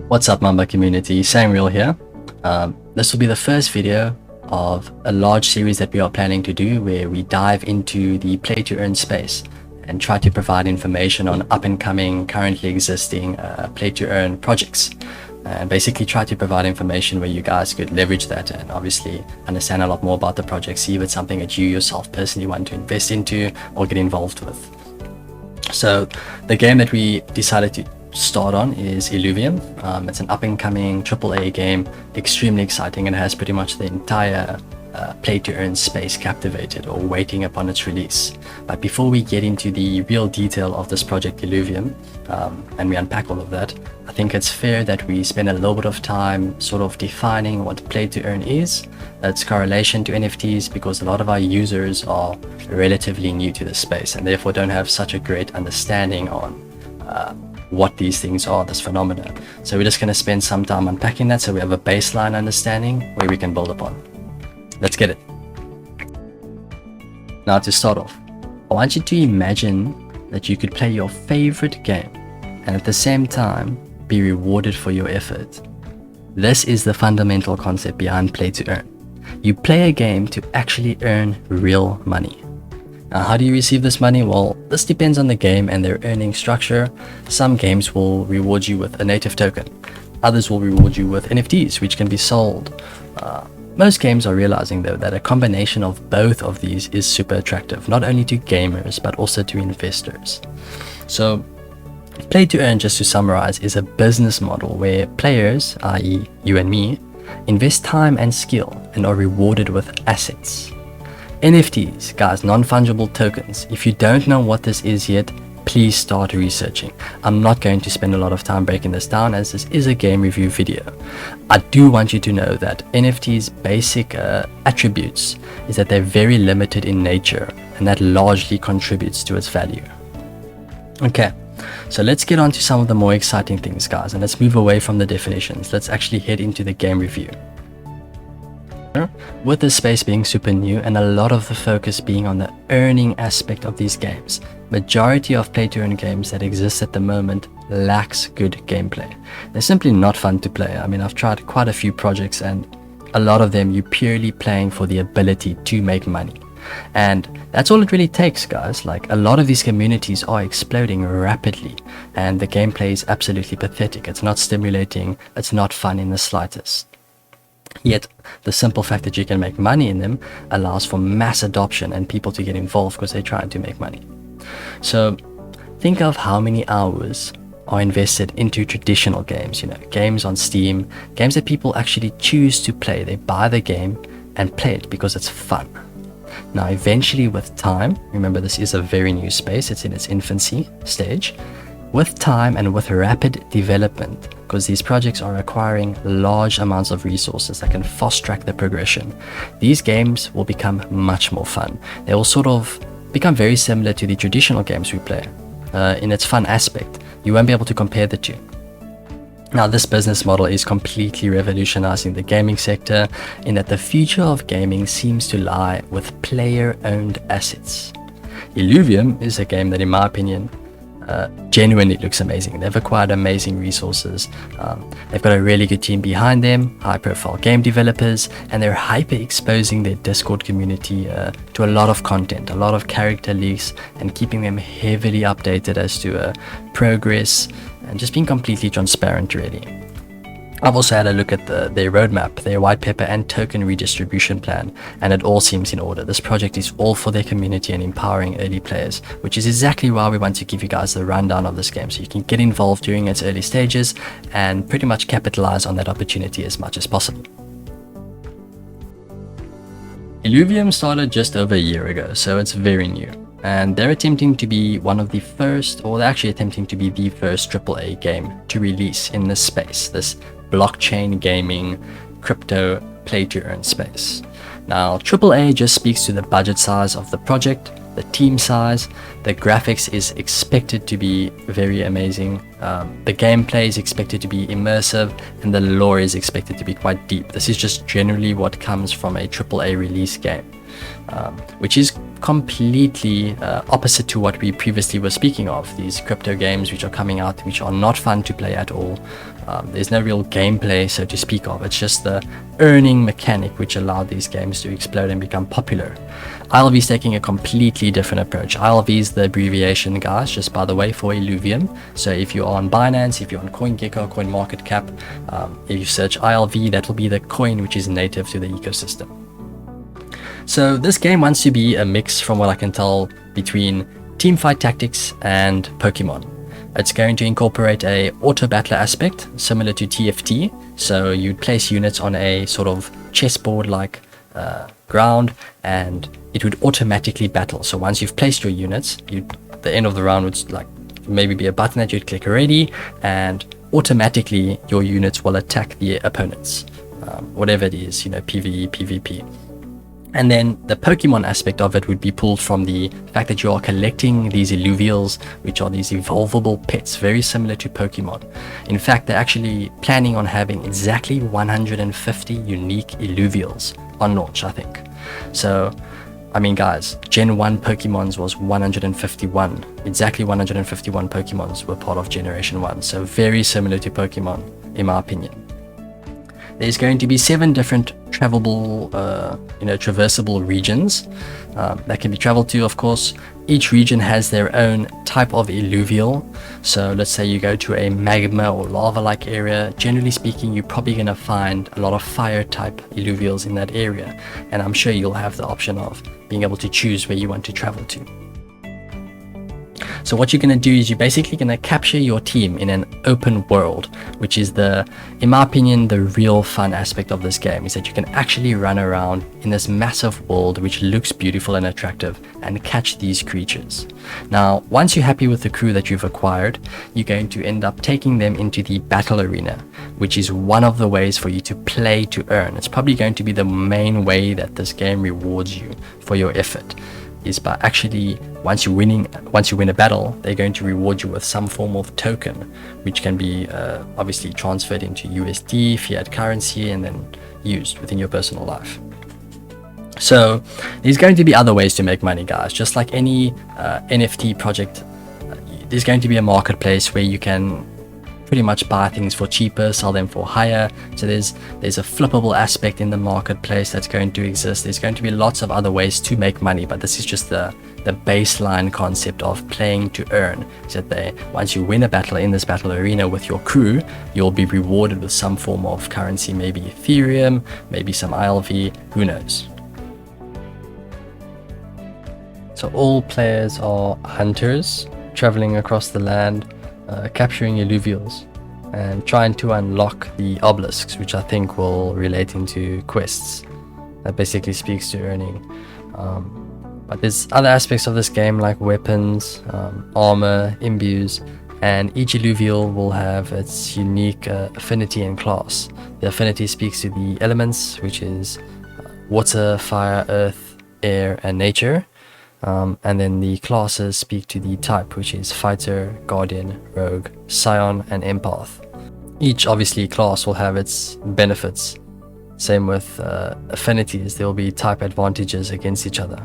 What's up, Mamba community? Samuel here. This will be the first video of a large series that we are planning to do where we dive into the play to earn space and try to provide information on up and coming, currently existing play to earn projects, and basically try to provide information where you guys could leverage that and obviously understand a lot more about the project, see if it's something that you yourself personally want to invest into or get involved with. So the game that we decided to start on is Illuvium. It's an up-and-coming AAA game, extremely exciting, and has pretty much the entire play-to-earn space captivated or waiting upon its release. But before we get into the real detail of this project Illuvium, and we unpack all of that, I think it's fair that we spend a little bit of time sort of defining what play-to-earn is, its correlation to NFTs, because a lot of our users are relatively new to this space and therefore don't have such a great understanding on what these things are, this phenomena. So we're just going to spend some time unpacking that so we have a baseline understanding where we can build upon. Let's get it. Now, to start off, I want you to imagine that you could play your favorite game and at the same time be rewarded for your effort. This is the fundamental concept behind play to earn. You play a game to actually earn real money. Now, how do you receive this money? Well, this depends on the game and their earning structure. Some games will reward you with a native token. Others will reward you with NFTs, which can be sold. Most games are realizing, though, that a combination of both of these is super attractive, not only to gamers, but also to investors. So, play to earn, just to summarize, is a business model where players, i.e. you and me, invest time and skill and are rewarded with assets. NFTs, guys, non-fungible tokens. If you don't know what this is yet, please start researching. I'm not going to spend a lot of time breaking this down as this is a game review video. I do want you to know that NFTs' basic attributes is that they're very limited in nature, and that largely contributes to its value. Okay, so let's get on to some of the more exciting things, guys, and let's move away from the definitions. Let's actually head into the game review. With this space being super new and a lot of the focus being on the earning aspect of these games, majority of play to earn games that exist at the moment lacks good gameplay. They're simply not fun to play. I mean, I've tried quite a few projects and a lot of them you're purely playing for the ability to make money. And that's all it really takes, guys. Like, a lot of these communities are exploding rapidly and the gameplay is absolutely pathetic. It's not stimulating, it's not fun in the slightest. Yet, the simple fact that you can make money in them allows for mass adoption and people to get involved because they're trying to make money. So, think of how many hours are invested into traditional games, games on Steam, games that people actually choose to play. They buy the game and play it because it's fun. Now, eventually with time, remember this is a very new space, it's in its infancy stage. With time and with rapid development, because these projects are acquiring large amounts of resources that can fast track the progression, these games will become much more fun. They will sort of become very similar to the traditional games we play in its fun aspect. You won't be able to compare the two. Now, this business model is completely revolutionizing the gaming sector in that the future of gaming seems to lie with player-owned assets. Illuvium is a game that, in my opinion, genuinely looks amazing. They've acquired amazing resources. They've got a really good team behind them, high-profile game developers, and they're hyper-exposing their Discord community to a lot of content, a lot of character leaks, and keeping them heavily updated as to progress, and just being completely transparent, really. I've also had a look at their roadmap, their white paper and token redistribution plan, and it all seems in order. This project is all for their community and empowering early players, which is exactly why we want to give you guys the rundown of this game so you can get involved during its early stages and pretty much capitalize on that opportunity as much as possible. Illuvium started just over a year ago, so it's very new. And they're attempting to be one of the first, or they're actually attempting to be the first AAA game to release in this space, this blockchain gaming, crypto play-to-earn space. Now, AAA just speaks to the budget size of the project, the team size, the graphics is expected to be very amazing, the gameplay is expected to be immersive, and the lore is expected to be quite deep. This is just generally what comes from a AAA release game, which is completely opposite to what we previously were speaking of, these crypto games which are coming out, which are not fun to play at all. There's no real gameplay, so to speak of. It's just the earning mechanic which allowed these games to explode and become popular. ILV is taking a completely different approach. ILV is the abbreviation, guys, just by the way, for Illuvium. So if you're on Binance, if you're on CoinGecko, CoinMarketCap, if you search ILV, that will be the coin which is native to the ecosystem. So this game wants to be a mix, from what I can tell, between teamfight tactics and Pokemon. It's going to incorporate a auto battler aspect similar to TFT. So you'd place units on a sort of chessboard like ground, and it would automatically battle. So once you've placed your units, the end of the round would like maybe be a button that you'd click already, and automatically your units will attack the opponents, whatever it is, PvE, PvP. And then the Pokemon aspect of it would be pulled from the fact that you are collecting these Illuvials, which are these evolvable pets, very similar to Pokemon. In fact, they're actually planning on having exactly 150 unique Illuvials on launch, I think. So, I mean, guys, Gen 1 Pokemons was 151. Exactly 151 Pokemons were part of Generation 1. So very similar to Pokemon, in my opinion. There's going to be 7 different travelable, traversable regions that can be traveled to, of course. Each region has their own type of Illuvial. So let's say you go to a magma or lava-like area. Generally speaking, you're probably going to find a lot of fire-type Illuvials in that area. And I'm sure you'll have the option of being able to choose where you want to travel to. So what you're going to do is you're basically going to capture your team in an open world, which is in my opinion, the real fun aspect of this game, is that you can actually run around in this massive world which looks beautiful and attractive and catch these creatures. Now, once you're happy with the crew that you've acquired, you're going to end up taking them into the battle arena, which is one of the ways for you to play to earn. It's probably going to be the main way that this game rewards you for your effort, is by actually, once you win a battle, they're going to reward you with some form of token, which can be obviously transferred into USD, fiat currency, and then used within your personal life. So there's going to be other ways to make money, guys. Just like any NFT project, there's going to be a marketplace where you can pretty much buy things for cheaper, sell them for higher. So there's a flippable aspect in the marketplace that's going to exist. There's going to be lots of other ways to make money, but this is just the baseline concept of playing to earn. Is that once you win a battle in this battle arena with your crew, you'll be rewarded with some form of currency, maybe Ethereum, maybe some ILV, who knows. So all players are hunters traveling across the land, capturing Illuvials and trying to unlock the obelisks, which I think will relate into quests. That basically speaks to earning. But there's other aspects of this game like weapons, armor, imbues, and each Illuvial will have its unique affinity and class. The affinity speaks to the elements, which is water, fire, earth, air, and nature. And then the classes speak to the type, which is fighter, guardian, rogue, scion, and empath. Each obviously class will have its benefits. Same with affinities, there will be type advantages against each other.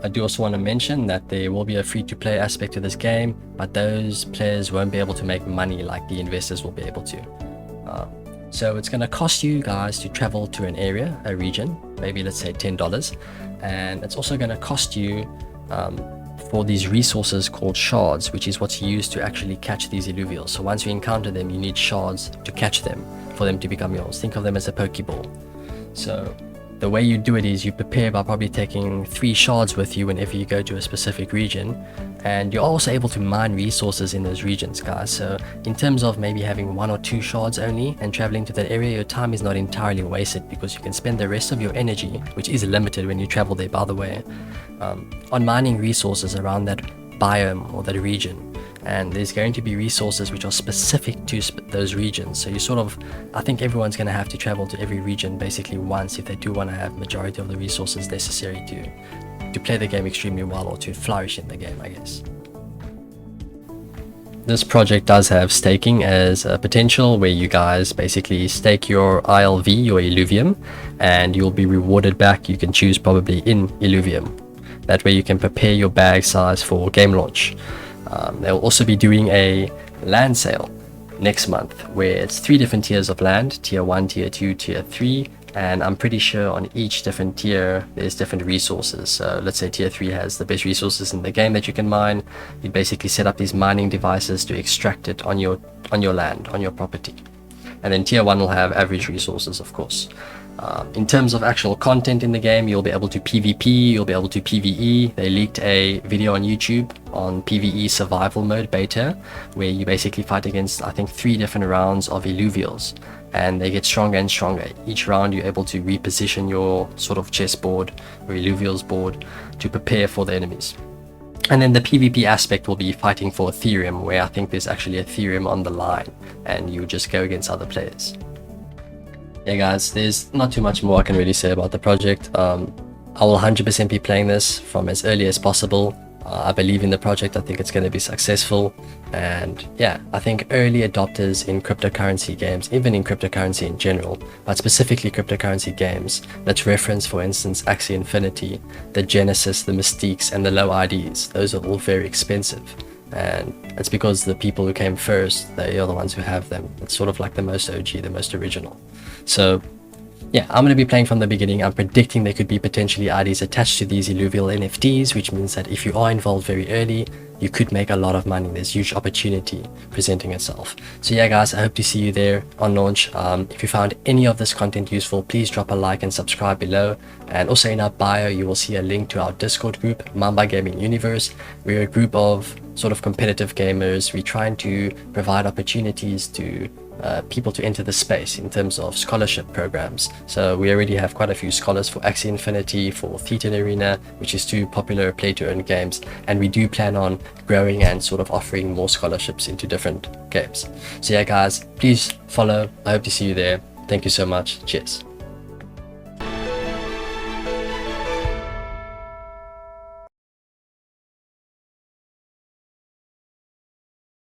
I do also want to mention that there will be a free-to-play aspect to this game, but those players won't be able to make money like the investors will be able to. So it's going to cost you guys to travel to an area, a region, maybe let's say $10, and it's also going to cost you for these resources called shards, which is what's used to actually catch these Illuvials. So once you encounter them, you need shards to catch them for them to become yours. Think of them as a Pokeball. So the way you do it is you prepare by probably taking 3 shards with you whenever you go to a specific region, and you're also able to mine resources in those regions, guys. So in terms of maybe having 1 or 2 shards only and traveling to that area, your time is not entirely wasted, because you can spend the rest of your energy, which is limited when you travel there by the way, on mining resources around that biome or that region. And there's going to be resources which are specific to those regions. So you sort of, I think everyone's going to have to travel to every region basically once if they do want to have majority of the resources necessary to play the game extremely well, or to flourish in the game, I guess. This project does have staking as a potential, where you guys basically stake your ILV, your Illuvium, and you'll be rewarded back. You can choose probably in Illuvium. That way you can prepare your bag size for game launch. They'll also be doing a land sale next month where it's 3 different tiers of land: tier 1, tier 2, tier 3, and I'm pretty sure on each different tier there's different resources. So let's say tier 3 has the best resources in the game that you can mine. You basically set up these mining devices to extract it on your land, on your property. And then tier 1 will have average resources, of course. In terms of actual content in the game, you'll be able to PvP, you'll be able to PvE. They leaked a video on YouTube on PvE survival mode beta, where you basically fight against, I think, 3 different rounds of Illuvials, and they get stronger and stronger. Each round you're able to reposition your sort of chessboard or Illuvials board to prepare for the enemies. And then the PvP aspect will be fighting for Ethereum, where I think there's actually Ethereum on the line, and you just go against other players. Yeah guys, there's not too much more I can really say about the project. I will 100% be playing this from as early as possible. I believe in the project. I think it's going to be successful, and yeah, I think early adopters in cryptocurrency games, even in cryptocurrency in general, but specifically cryptocurrency games, let's reference for instance Axie Infinity, the Genesis, the Mystiques, and the low IDs. Those are all very expensive, and it's because the people who came first, they are the ones who have them. It's sort of like the most OG, the most original. So yeah, I'm going to be playing from the beginning. I'm predicting there could be potentially IDs attached to these Illuvial NFTs, which means that if you are involved very early, you could make a lot of money. There's huge opportunity presenting itself. So yeah guys, I hope to see you there on launch. If you found any of this content useful, please drop a like and subscribe below. And also in our bio, you will see a link to our Discord group, Mamba Gaming Universe. We're a group of sort of competitive gamers. We're trying to provide opportunities to people to enter the space in terms of scholarship programs. So we already have quite a few scholars for Axie Infinity, for Thetan Arena, which is 2 popular play to earn games, and we do plan on growing and sort of offering more scholarships into different games. So yeah guys, please follow. I hope to see you there. Thank you so much. Cheers.